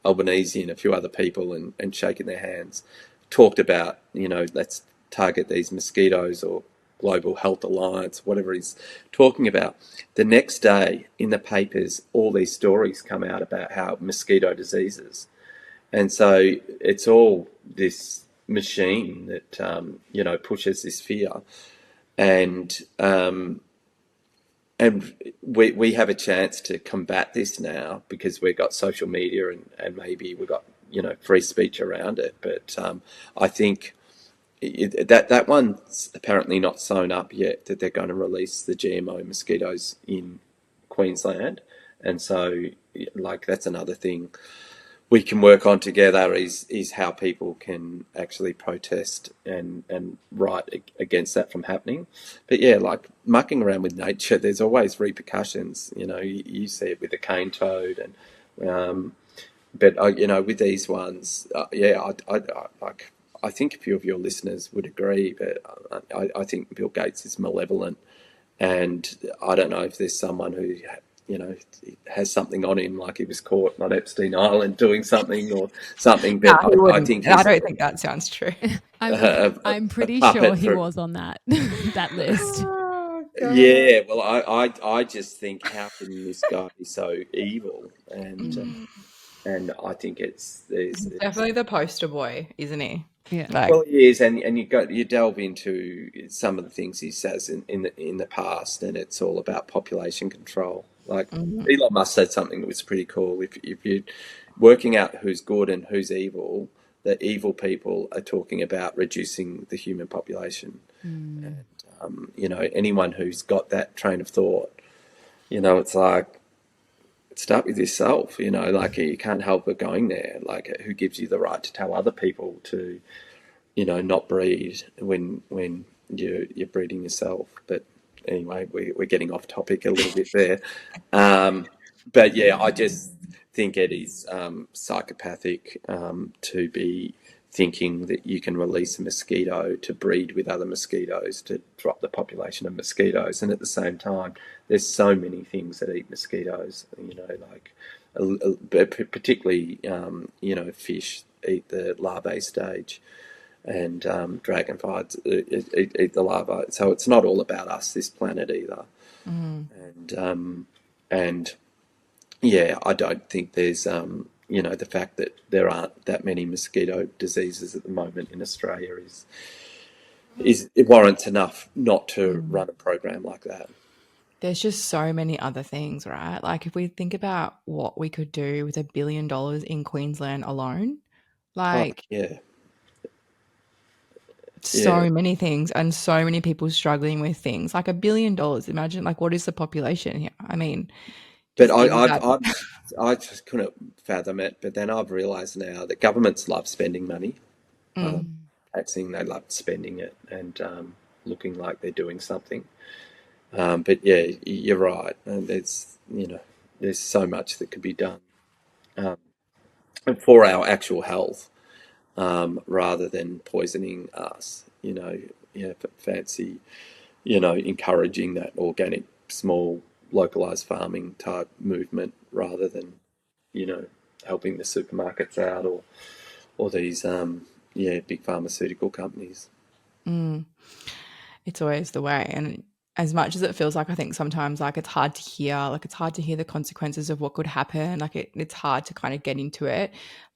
Albanese and a few other people and shaken their hands, talked about, let's target these mosquitoes, or Global Health Alliance, whatever he's talking about. The next day in the papers, all these stories come out about how mosquito diseases. And so it's all this machine that, pushes this fear. And we have a chance to combat this now because we've got social media and maybe we've got, free speech around it. But I think that one's apparently not sewn up yet, that they're going to release the GMO mosquitoes in Queensland. And so, like, that's another thing we can work on together is how people can actually protest and write against that from happening. But yeah, like mucking around with nature, there's always repercussions. You see it with the cane toad, and but with these ones, I think a few of your listeners would agree, but I think Bill Gates is malevolent, and I don't know if there's someone who has something on him, like he was caught on Epstein Island doing something or something. But I think I don't think that sounds true. I'm pretty sure he was on that that list. Oh, God. Yeah, well, I just think, how can this guy be so evil? And I think it's definitely the poster boy, isn't he? Yeah. well, he is, and you delve into some of the things he says in the past, and it's all about population control. Like Elon Musk said something that was pretty cool. If you're working out who's good and who's evil, the evil people are talking about reducing the human population. And anyone who's got that train of thought, it's like, start with yourself. Like, you can't help but going there. Like, who gives you the right to tell other people to not breed when you're breeding yourself? But anyway, we're getting off topic a little bit there. But yeah, I just think Eddie's psychopathic to be thinking that you can release a mosquito to breed with other mosquitoes to drop the population of mosquitoes. And at the same time, there's so many things that eat mosquitoes, like particularly, fish eat the larvae stage, and dragonflies eat the larvae. So it's not all about us, this planet, either. And yeah, I don't think there's the fact that there aren't that many mosquito diseases at the moment in Australia it warrants enough not to run a program like that. There's just so many other things, right? Like if we think about what we could do with $1 billion in Queensland alone, like Yeah. so many things and so many people struggling with things. Like $1 billion. Imagine, like, what is the population here? I mean, But I just couldn't fathom it. But then I've realised now that governments love spending money, taxing. They love spending it and looking like they're doing something. But yeah, you're right. And there's so much that could be done for our actual health, rather than poisoning us. Fancy, encouraging that organic, small, localized farming type movement rather than, helping the supermarkets out or these big pharmaceutical companies. It's always the way. And as much as it feels like, I think sometimes like it's hard to hear the consequences of what could happen. Like it's hard to kind of get into it,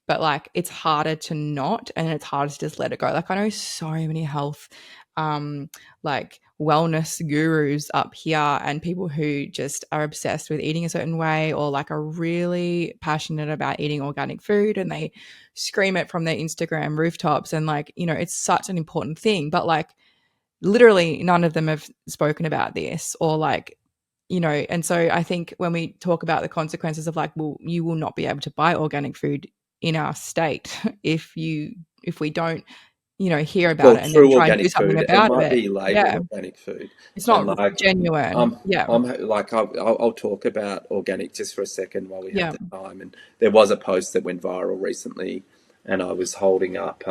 but like it's harder to not, and it's harder to just let it go. Like I know so many health, like wellness gurus up here and people who just are obsessed with eating a certain way or like are really passionate about eating organic food, and they scream it from their Instagram rooftops. And like, it's such an important thing, but like, literally none of them have spoken about this or like, and so I think when we talk about the consequences of like, well, you will not be able to buy organic food in our state if we don't, hear about it and then through try and do organic something food, it about might it. be labelled Yeah. organic food. It's And not like, genuine. I'll talk about organic just for a second while we have the time. And there was a post that went viral recently, and I was holding up,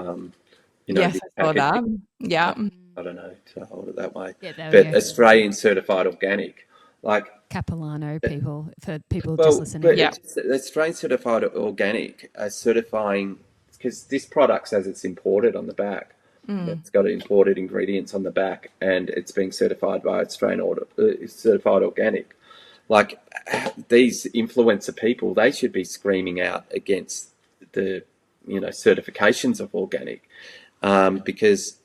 Yes, I saw that. Yeah. I don't know to hold it that way, Yeah, there we but go. Australian certified organic, like Capilano people, for people just listening. But Australian certified organic are certifying, because this product says it's imported on the back. It's got imported ingredients on the back, and it's being certified by certified organic. Like these influencer people, they should be screaming out against the certifications of organic, because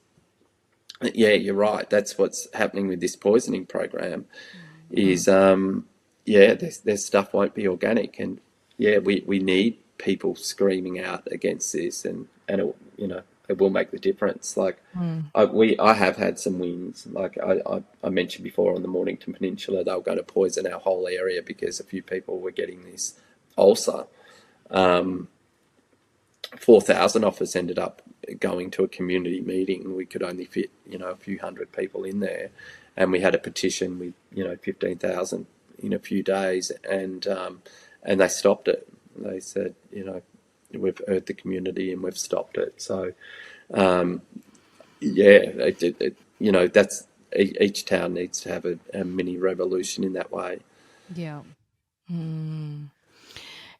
you're right. That's what's happening with this poisoning program. Is their stuff won't be organic, and we need people screaming out against this, and it will make the difference. Like I have had some wins. Like I mentioned before on the Mornington Peninsula, they were going to poison our whole area because a few people were getting this ulcer. 4,000 of us ended up going to a community meeting. We could only fit a few hundred people in there, and we had a petition with 15,000 in a few days, and they stopped it. They said, we've heard the community and we've stopped it. So that's each town needs to have a mini revolution in that way. Yeah.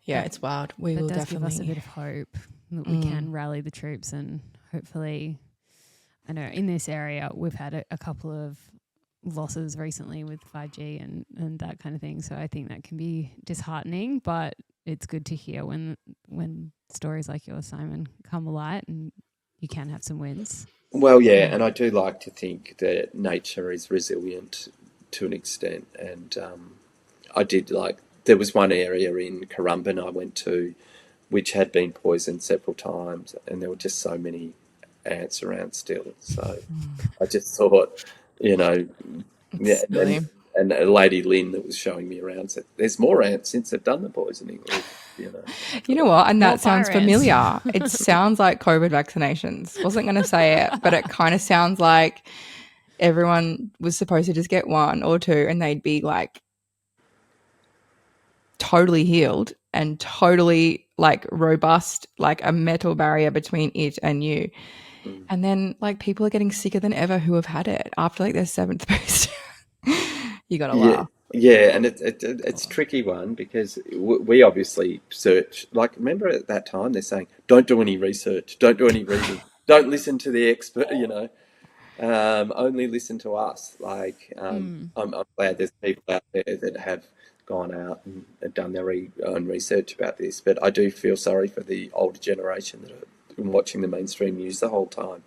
Yeah, it's wild. We will does give us a definitely bit of hope that we can rally the troops, and hopefully, I know in this area we've had a couple of losses recently with 5G and that kind of thing. So I think that can be disheartening, but it's good to hear when stories like yours, Simon, come alight and you can have some wins. Well, and I do like to think that nature is resilient to an extent, and there was one area in Currumbin I went to which had been poisoned several times, and there were just so many ants around still. So I just thought, and Lady Lynn that was showing me around said, there's more ants since they've done the poisoning. You know what? And that sounds fire ants. familiar. It sounds like COVID vaccinations. Wasn't going to say it, but it kind of sounds like everyone was supposed to just get one or two and they'd be like totally healed and totally like robust, like a metal barrier between it and you. And then like people are getting sicker than ever who have had it after like their 7th booster. You got to laugh. Yeah, and it's a tricky one because we obviously search. Like, remember at that time they're saying, don't do any research, don't do any reading, don't listen to the expert, only listen to us. Like, I'm glad there's people out there that have gone out and done their own research about this. But I do feel sorry for the older generation that have been watching the mainstream news the whole time.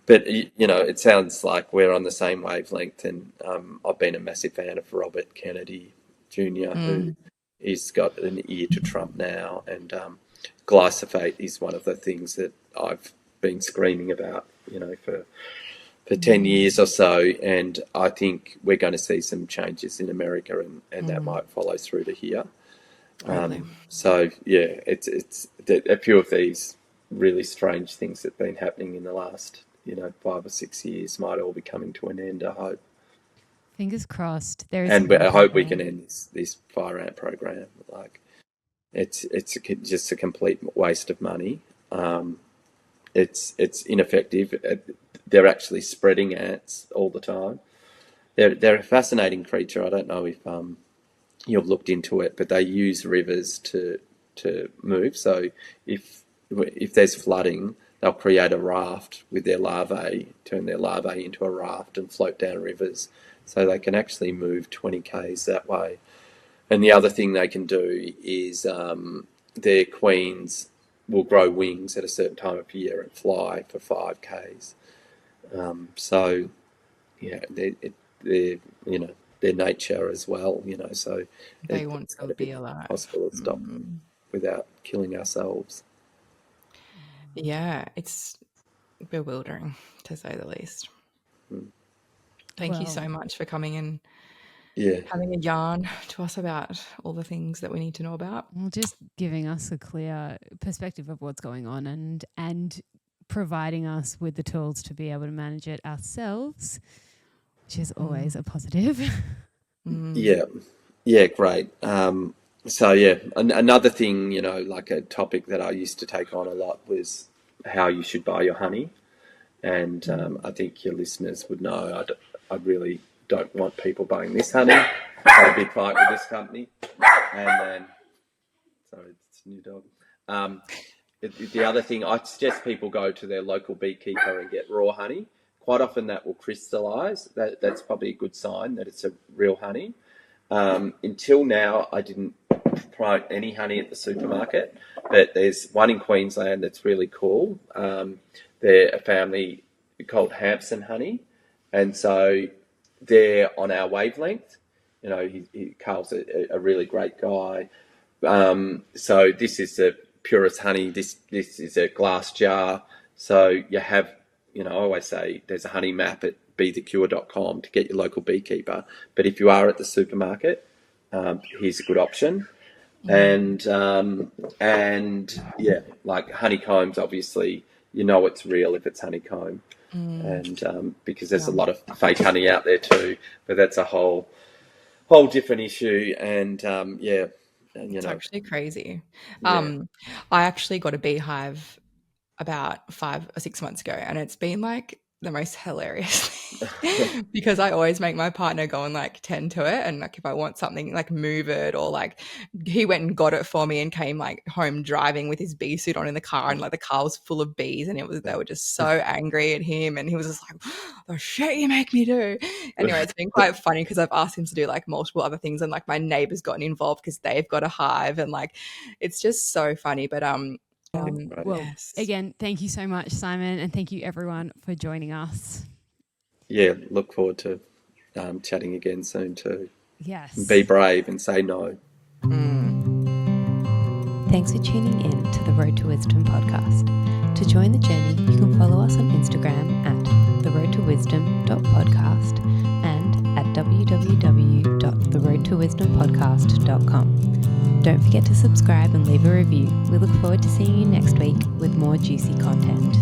But, it sounds like we're on the same wavelength, and I've been a massive fan of Robert Kennedy Jr., who he's got an ear to Trump now, and glyphosate is one of the things that I've been screaming about, for 10 years or so, and I think we're going to see some changes in America, and that might follow through to here. So, yeah, it's a few of these really strange things that have been happening in the last 5 or 6 years might all be coming to an end, I hope. Fingers crossed. I hope we can end this fire ant program. Like, it's just a complete waste of money. It's ineffective. They're actually spreading ants all the time. They're a fascinating creature. I don't know if you've looked into it, but they use rivers to move. So if there's flooding, they'll create a raft with their larvae, turn their larvae into a raft and float down rivers. So they can actually move 20 k's that way. And the other thing they can do is their queens will grow wings at a certain time of year and fly for 5 k's. So, yeah, they're their nature as well, so they want to be alive. Possible to stop without killing ourselves. Yeah, it's bewildering, to say the least. Thank you so much for coming and having a yarn to us about all the things that we need to know about. Well, just giving us a clear perspective of what's going on and providing us with the tools to be able to manage it ourselves, which is always a positive. Yeah, great. So, yeah, another thing, like a topic that I used to take on a lot was how you should buy your honey. And I think your listeners would know I really don't want people buying this honey. I had a big fight with this company. And then, sorry, it's a new dog. The other thing, I suggest people go to their local beekeeper and get raw honey. Quite often that will crystallise. That's probably a good sign that it's a real honey. Until now, I didn't promote any honey at the supermarket, but there's one in Queensland that's really cool. They're a family called Hampson Honey, and so they're on our wavelength. Carl's a really great guy. So this is the purest honey. This is a glass jar. So you have, I always say there's a honey map at bethecure.com to get your local beekeeper. But if you are at the supermarket, here's a good option. And yeah, like honeycombs, obviously, it's real if it's honeycomb. And because there's a lot of fake honey out there too, but that's a whole different issue. And it's actually crazy. I actually got a beehive about 5 or 6 months ago, and it's been like the most hilarious thing because I always make my partner go and like tend to it, and like if I want something, like move it, or like he went and got it for me and came like home driving with his bee suit on in the car, and like the car was full of bees, and they were just so angry at him, and he was just like, the shit you make me do. Anyway, it's been quite funny because I've asked him to do like multiple other things, and like my neighbor's gotten involved because they've got a hive, and like it's just so funny. But well, again, thank you so much, Simon, and thank you everyone for joining us. Yeah, look forward to chatting again soon too. Yes. Be brave and say no. Thanks for tuning in to the Road to Wisdom podcast. To join the journey, you can follow us on Instagram at theroadtowisdom.podcast and at www.theroadtowisdompodcast.com. Don't forget to subscribe and leave a review. We look forward to seeing you next week with more juicy content.